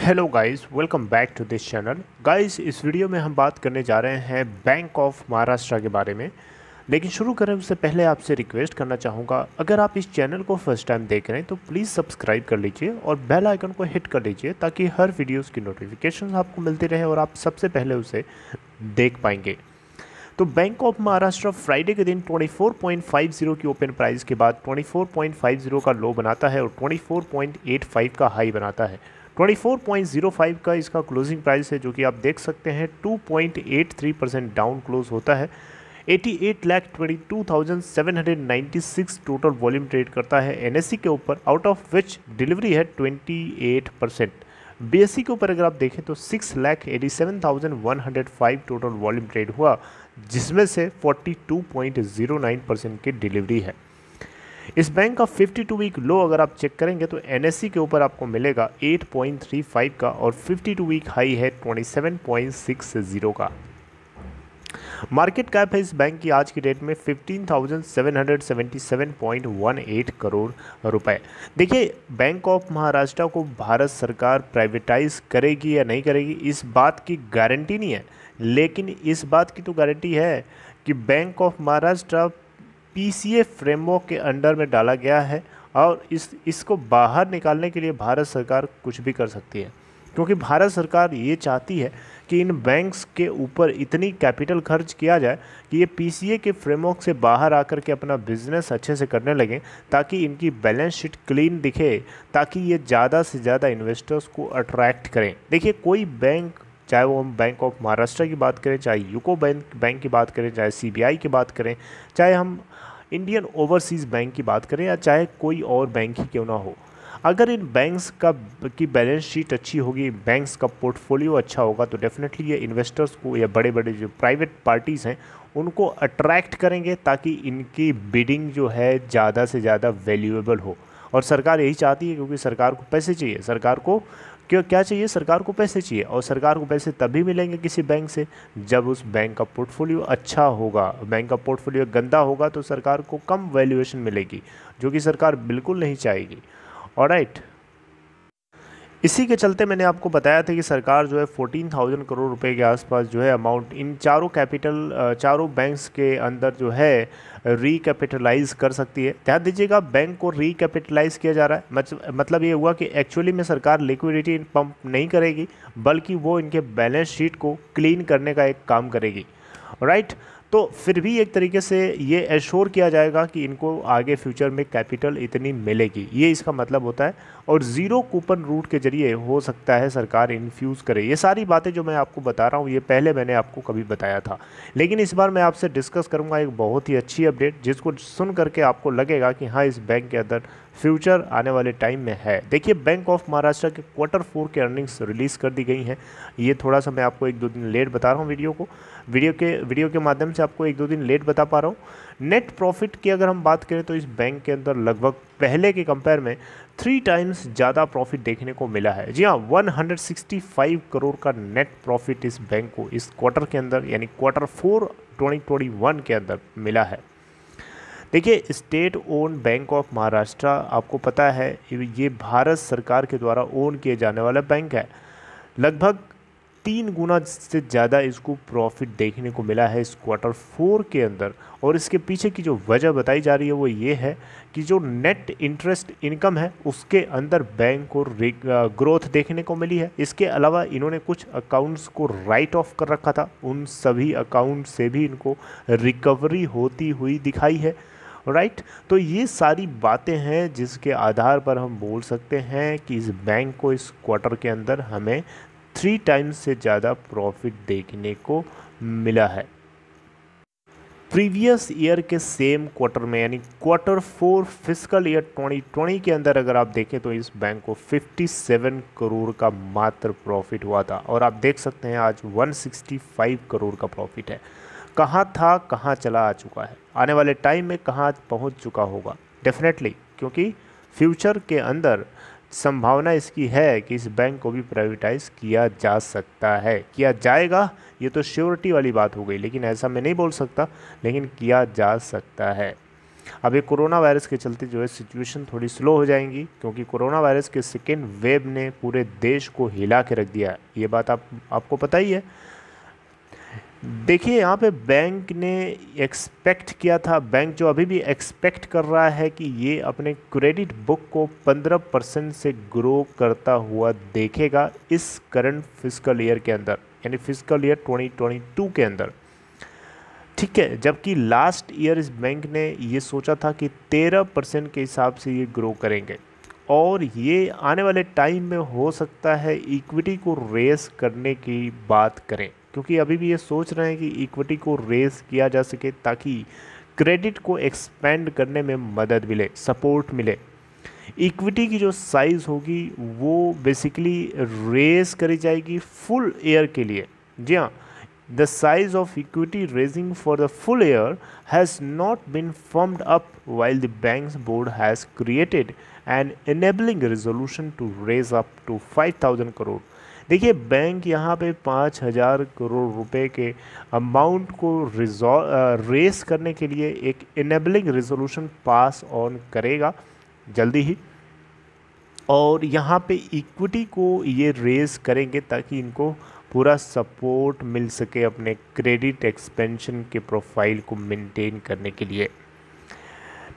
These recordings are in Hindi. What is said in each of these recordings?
Hello guys, welcome back to this channel. Guys, इस वीडियो में हम बात करने जा रहे हैं बैंक ऑफ महाराष्ट्र के बारे में। लेकिन शुरू करें उससे पहले आपसे रिक्वेस्ट करना चाहूँगा, अगर आप इस चैनल को फर्स्ट टाइम देख रहे हैं तो प्लीज़ सब्सक्राइब कर लीजिए और बेल आइकन को हिट कर लीजिए ताकि हर वीडियोज़ की नोटिफिकेशन आपको मिलती रहे और आप सबसे पहले उसे देख पाएंगे। तो बैंक ऑफ महाराष्ट्र फ्राइडे के दिन 24.50 की ओपन प्राइस के बाद 24.50 का लो बनाता है और 24.85 का हाई बनाता है। 24.05 का इसका क्लोजिंग प्राइस है, जो कि आप देख सकते हैं 2.83% डाउन क्लोज होता है। 88,22,796 टोटल वॉल्यूम ट्रेड करता है एनएससी के ऊपर, आउट ऑफ विच डिलीवरी है 28%। बीएससी के ऊपर अगर आप देखें तो 6,87,105 टोटल वॉल्यूम ट्रेड हुआ, जिसमें से 42.09% की डिलीवरी है। इस बैंक का 52 वीक लो अगर आप चेक करेंगे तो एनएससी के ऊपर आपको मिलेगा 8.35 का और 52 वीक हाई है 27.60 का। मार्केट कैप है इस बैंक की आज की डेट में 15,777.18 करोड़ रुपए। देखिए, बैंक ऑफ महाराष्ट्र को भारत सरकार प्राइवेटाइज करेगी या नहीं करेगी, इस बात की गारंटी नहीं है, लेकिन इस बात की तो गारंटी है कि bank of Maharashtra PCA framework के अंडर में डाला गया है और इसको बाहर निकालने के लिए भारत सरकार कुछ भी कर सकती है, क्योंकि भारत सरकार ये चाहती है कि इन बैंक्स के ऊपर इतनी कैपिटल खर्च किया जाए कि ये पीसीए के फ्रेमवर्क से बाहर आकर के अपना बिजनेस अच्छे से करने लगें, ताकि इनकी बैलेंस शीट क्लीन दिखे, ताकि ये ज़्यादा से ज़्यादा इन्वेस्टर्स को अट्रैक्ट करें। देखिए, कोई बैंक, चाहे वो हम बैंक ऑफ महाराष्ट्र की बात करें, चाहे यूको बैंक की बात करें, चाहे सीबीआई की बात करें, चाहे हम इंडियन ओवरसीज़ बैंक की बात करें, या चाहे कोई और बैंक ही क्यों ना हो, अगर इन बैंक्स की बैलेंस शीट अच्छी होगी, बैंक्स का पोर्टफोलियो अच्छा होगा, तो डेफिनेटली ये इन्वेस्टर्स को या बड़े बड़े जो प्राइवेट पार्टीज़ हैं उनको अट्रैक्ट करेंगे, ताकि इनकी बिडिंग जो है ज़्यादा से ज़्यादा वैल्यूएबल हो। और सरकार यही चाहती है, क्योंकि सरकार को पैसे चाहिए। सरकार को क्या चाहिए? सरकार को पैसे चाहिए, और सरकार को पैसे तभी मिलेंगे किसी बैंक से जब उस बैंक का पोर्टफोलियो अच्छा होगा। बैंक का पोर्टफोलियो गंदा होगा तो सरकार को कम वैल्यूएशन मिलेगी, जो कि सरकार बिल्कुल नहीं चाहेगी। ऑलराइट, इसी के चलते मैंने आपको बताया था कि सरकार जो है 14,000 करोड़ रुपए के आसपास जो है अमाउंट इन चारों बैंक्स के अंदर जो है रीकैपिटलाइज कर सकती है। ध्यान दीजिएगा, बैंक को रीकैपिटलाइज किया जा रहा है, मतलब ये हुआ कि एक्चुअली में सरकार लिक्विडिटी पंप नहीं करेगी, बल्कि वो इनके बैलेंस शीट को क्लीन करने का एक काम करेगी। राइट, तो फिर भी एक तरीके से ये एश्योर किया जाएगा कि इनको आगे फ्यूचर में कैपिटल इतनी मिलेगी, ये इसका मतलब होता है। और ज़ीरो कूपन रूट के जरिए हो सकता है सरकार इन्फ्यूज़ करे। ये सारी बातें जो मैं आपको बता रहा हूँ, ये पहले मैंने आपको कभी बताया था, लेकिन इस बार मैं आपसे डिस्कस करूँगा एक बहुत ही अच्छी अपडेट, जिसको सुन करके आपको लगेगा कि हाँ, इस बैंक के अंदर फ्यूचर आने वाले टाइम में है। देखिए, बैंक ऑफ महाराष्ट्र के Q4 के अर्निंग्स रिलीज़ कर दी गई हैं। ये थोड़ा सा मैं आपको 1-2 दिन लेट बता रहा हूँ, वीडियो के माध्यम से आपको 1-2 दिन लेट बता पा रहा हूँ। नेट प्रॉफिट की अगर हम बात करें तो इस बैंक के अंदर लगभग पहले के कंपेयर में 3 टाइम्स ज़्यादा प्रॉफिट देखने को मिला है। जी हाँ, 165 करोड़ का नेट प्रॉफिट इस बैंक को इस क्वार्टर के अंदर, यानी Q4 2021 के अंदर मिला है। देखिए, state own bank of Maharashtra, आपको पता है ये भारत सरकार के द्वारा ओन किए जाने वाला बैंक है। लगभग 3 गुना से ज़्यादा इसको प्रॉफिट देखने को मिला है इस Q4 के अंदर, और इसके पीछे की जो वजह बताई जा रही है वो ये है कि जो नेट इंटरेस्ट इनकम है उसके अंदर बैंक को ग्रोथ देखने को मिली है। इसके अलावा इन्होंने कुछ अकाउंट्स को राइट ऑफ कर रखा था, उन सभी अकाउंट से भी इनको रिकवरी होती हुई दिखाई है। राइट, तो ये सारी बातें हैं जिसके आधार पर हम बोल सकते हैं कि इस बैंक को इस क्वार्टर के अंदर हमें 3 टाइम्स से ज़्यादा प्रॉफिट देखने को मिला है। प्रीवियस ईयर के सेम क्वार्टर में, यानी Q4 फिजिकल ईयर 2020 के अंदर अगर आप देखें तो इस बैंक को 57 करोड़ का मात्र प्रॉफिट हुआ था, और आप देख सकते हैं आज 165 करोड़ का प्रॉफिट है। कहाँ था, कहाँ चला आ चुका है, आने वाले टाइम में कहाँ पहुँच चुका होगा डेफिनेटली, क्योंकि फ्यूचर के अंदर संभावना इसकी है कि इस बैंक को भी प्राइवेटाइज किया जा सकता है। किया जाएगा ये तो श्योरिटी वाली बात हो गई, लेकिन ऐसा मैं नहीं बोल सकता, लेकिन किया जा सकता है। अब ये कोरोना वायरस के चलते जो है सिचुएशन थोड़ी स्लो हो जाएंगी, क्योंकि कोरोना वायरस के सेकेंड वेव ने पूरे देश को हिला के रख दिया है। ये बात आपको पता ही है। देखिए यहाँ पे बैंक ने एक्सपेक्ट किया था, बैंक जो अभी भी एक्सपेक्ट कर रहा है कि ये अपने क्रेडिट बुक को 15% से ग्रो करता हुआ देखेगा इस करंट फिस्कल ईयर के अंदर, यानी फिस्कल ईयर 2022 के अंदर। ठीक है, जबकि लास्ट ईयर इस बैंक ने ये सोचा था कि 13% के हिसाब से ये ग्रो करेंगे, और ये आने वाले टाइम में हो सकता है इक्विटी को रेस करने की बात करें, क्योंकि अभी भी ये सोच रहे हैं कि इक्विटी को रेस किया जा सके ताकि क्रेडिट को एक्सपेंड करने में मदद मिले, सपोर्ट मिले। इक्विटी की जो साइज़ होगी वो बेसिकली रेस करी जाएगी फुल ईयर के लिए। जी हाँ, the size of equity raising for the full year has not been firmed up, while the bank's board has created an enabling resolution to raise up to 5,000 crore। देखिए बैंक यहाँ पे 5,000 करोड़ रुपए के अमाउंट को रेस करने के लिए एक इनेबलिंग रेजोल्यूशन पास ऑन करेगा जल्दी ही, और यहाँ पे इक्विटी को ये रेस करेंगे ताकि इनको पूरा सपोर्ट मिल सके अपने क्रेडिट एक्सपेंशन के प्रोफाइल को मेंटेन करने के लिए।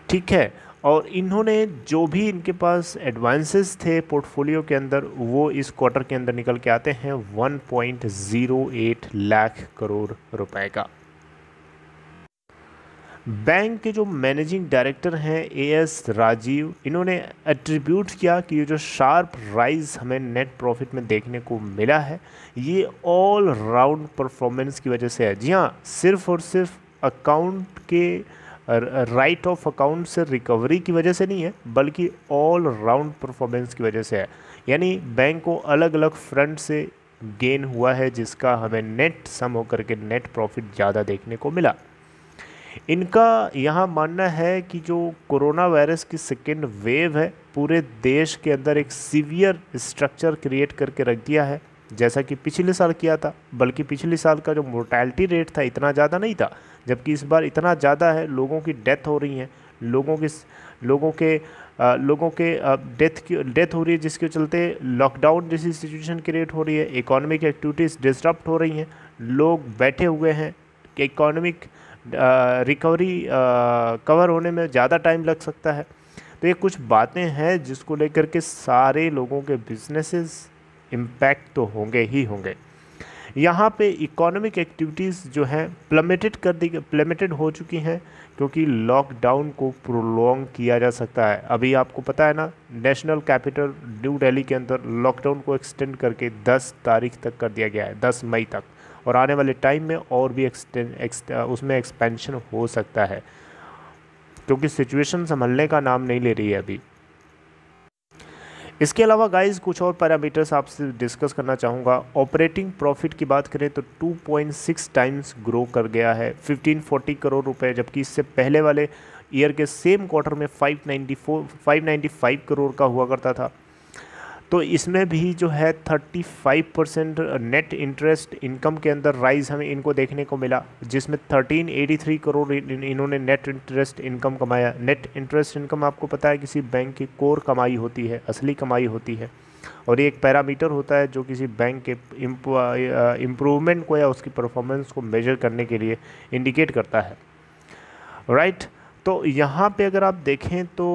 ठीक है, और इन्होंने जो भी इनके पास एडवांसेस थे पोर्टफोलियो के अंदर वो इस क्वार्टर के अंदर निकल के आते हैं 1.08 लाख करोड़ रुपए का। बैंक के जो मैनेजिंग डायरेक्टर हैं एएस राजीव, इन्होंने एट्रीब्यूट किया कि ये जो शार्प राइज हमें नेट प्रॉफिट में देखने को मिला है ये ऑल राउंड परफॉर्मेंस की वजह से है। जी हाँ, सिर्फ और सिर्फ अकाउंट के राइट ऑफ अकाउंट से रिकवरी की वजह से नहीं है, बल्कि ऑल राउंड परफॉर्मेंस की वजह से है। यानी बैंक को अलग अलग फ्रंट से गेन हुआ है, जिसका हमें नेट सम होकर के नेट प्रॉफिट ज़्यादा देखने को मिला। इनका यहाँ मानना है कि जो कोरोना वायरस की सेकेंड वेव है पूरे देश के अंदर एक सीवियर स्ट्रक्चर क्रिएट करके रख दिया है, जैसा कि पिछले साल किया था। बल्कि पिछले साल का जो मोर्टैलिटी रेट था इतना ज़्यादा नहीं था, जबकि इस बार इतना ज़्यादा है। लोगों की डेथ हो रही हैं, लोगों के डेथ हो रही है, जिसके चलते लॉकडाउन जैसी सिचुएशन क्रिएट हो रही है, इकोनॉमिक एक्टिविटीज़ डिस्टर्ब हो रही हैं, लोग बैठे हुए हैं कि इकोनॉमिक रिकवरी कवर होने में ज़्यादा टाइम लग सकता है। तो ये कुछ बातें हैं जिसको लेकर के सारे लोगों के बिजनेसेस इम्पैक्ट तो होंगे ही होंगे। यहाँ पे इकोनॉमिक एक्टिविटीज़ जो हैं प्लमेटेड हो चुकी हैं, क्योंकि लॉकडाउन को प्रोलॉन्ग किया जा सकता है। अभी आपको पता है ना, नेशनल कैपिटल न्यू दिल्ली के अंदर लॉकडाउन को एक्सटेंड करके 10 तारीख तक कर दिया गया है, 10 मई तक, और आने वाले टाइम में और भी उसमें एक्सपेंशन हो सकता है, क्योंकि सिचुएशन संभलने का नाम नहीं ले रही है अभी। इसके अलावा गाइस कुछ और पैरामीटर्स आपसे डिस्कस करना चाहूँगा। ऑपरेटिंग प्रॉफिट की बात करें तो 2.6 टाइम्स ग्रो कर गया है 1540 करोड़ रुपए, जबकि इससे पहले वाले ईयर के सेम क्वार्टर में 595 करोड़ का हुआ करता था। तो इसमें भी जो है 35% नेट इंटरेस्ट इनकम के अंदर राइज हमें इनको देखने को मिला, जिसमें 1383 करोड़ इन्होंने नेट इंटरेस्ट इनकम कमाया। नेट इंटरेस्ट इनकम आपको पता है किसी बैंक की कोर कमाई होती है, असली कमाई होती है, और ये एक पैरामीटर होता है जो किसी बैंक के इम्प्रूवमेंट को या उसकी परफॉर्मेंस को मेजर करने के लिए इंडिकेट करता है, राइट। तो यहाँ पे अगर आप देखें तो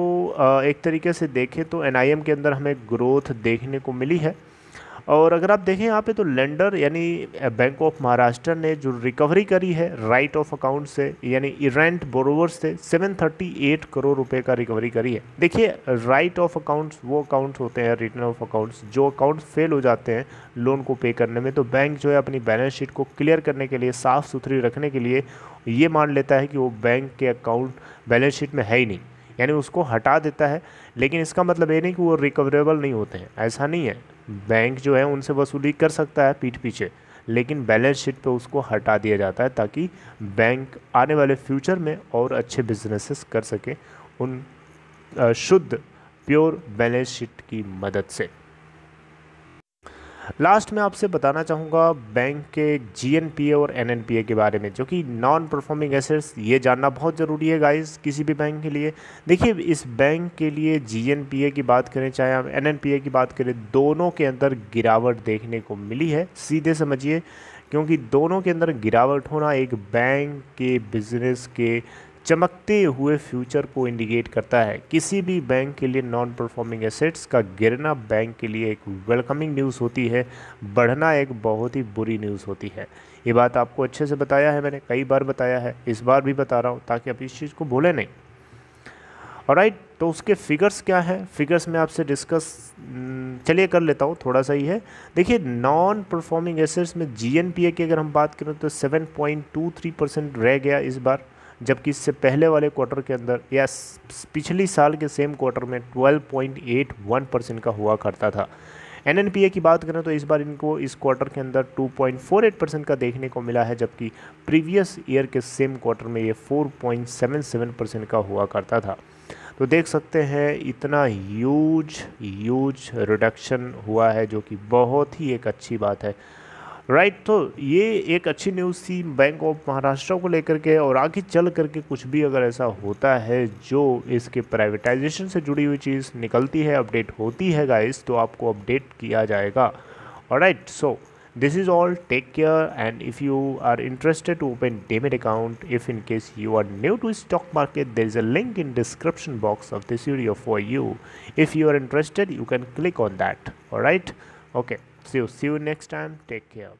एक तरीके से देखें तो एनआईएम के अंदर हमें ग्रोथ देखने को मिली है। और अगर आप देखें यहाँ पे तो लेंडर यानी बैंक ऑफ महाराष्ट्र ने जो रिकवरी करी है राइट ऑफ अकाउंट से, यानी इरेंट बोरोवर्स से 738 करोड़ रुपए का रिकवरी करी है। देखिए राइट ऑफ अकाउंट्स वो अकाउंट्स होते हैं, रिटर्न ऑफ अकाउंट्स, जो अकाउंट्स फेल हो जाते हैं लोन को पे करने में, तो बैंक जो है अपनी बैलेंस शीट को क्लियर करने के लिए, साफ़ सुथरी रखने के लिए ये मान लेता है कि वो बैंक के अकाउंट बैलेंस शीट में है ही नहीं, यानी उसको हटा देता है। लेकिन इसका मतलब ये नहीं कि वो रिकवरेबल नहीं होते हैं, ऐसा नहीं है। बैंक जो है उनसे वसूली कर सकता है पीठ पीछे, लेकिन बैलेंस शीट पे उसको हटा दिया जाता है ताकि बैंक आने वाले फ्यूचर में और अच्छे बिजनेसेस कर सके उन शुद्ध प्योर बैलेंस शीट की मदद से। लास्ट में आपसे बताना चाहूँगा बैंक के जीएनपीए और एनएनपीए के बारे में, जो कि नॉन परफॉर्मिंग एसेट्स। ये जानना बहुत ज़रूरी है गाइस किसी भी बैंक के लिए। देखिए इस बैंक के लिए जीएनपीए की बात करें चाहे हम एनएनपीए की बात करें, दोनों के अंदर गिरावट देखने को मिली है, सीधे समझिए। क्योंकि दोनों के अंदर गिरावट होना एक बैंक के बिजनेस के चमकते हुए फ्यूचर को इंडिकेट करता है। किसी भी बैंक के लिए नॉन परफॉर्मिंग एसेट्स का गिरना बैंक के लिए एक वेलकमिंग न्यूज़ होती है, बढ़ना एक बहुत ही बुरी न्यूज़ होती है। ये बात आपको अच्छे से बताया है, मैंने कई बार बताया है, इस बार भी बता रहा हूँ ताकि आप इस चीज़ को भूलें नहीं। ऑलराइट, तो उसके फिगर्स क्या हैं, फिगर्स में आपसे डिस्कस चलिए कर लेता हूँ, थोड़ा सा ही है। देखिए नॉन परफॉर्मिंग एसेट्स में जीएनपीए की अगर हम बात करें तो 7.23% रह गया इस बार, जबकि इससे पहले वाले क्वार्टर के अंदर या पिछली साल के सेम क्वार्टर में 12.81% का हुआ करता था। एनएनपीए की बात करें तो इस बार इनको इस क्वार्टर के अंदर 2.48% का देखने को मिला है, जबकि प्रीवियस ईयर के सेम क्वार्टर में ये 4.77% का हुआ करता था। तो देख सकते हैं इतना ह्यूज रिडक्शन हुआ है, जो कि बहुत ही एक अच्छी बात है। राइट, तो ये एक अच्छी न्यूज़ थी बैंक ऑफ महाराष्ट्र को लेकर के। और आगे चल करके कुछ भी अगर ऐसा होता है जो इसके प्राइवेटाइजेशन से जुड़ी हुई चीज़ निकलती है, अपडेट होती है गाइस, तो आपको अपडेट किया जाएगा। Alright, so this is all, take care, and if you are interested to open Demat account, if in case you are new to stock market, there is a link in description box of this video for you. If you are interested, you can click on that. All right, okay, see you next time, take care.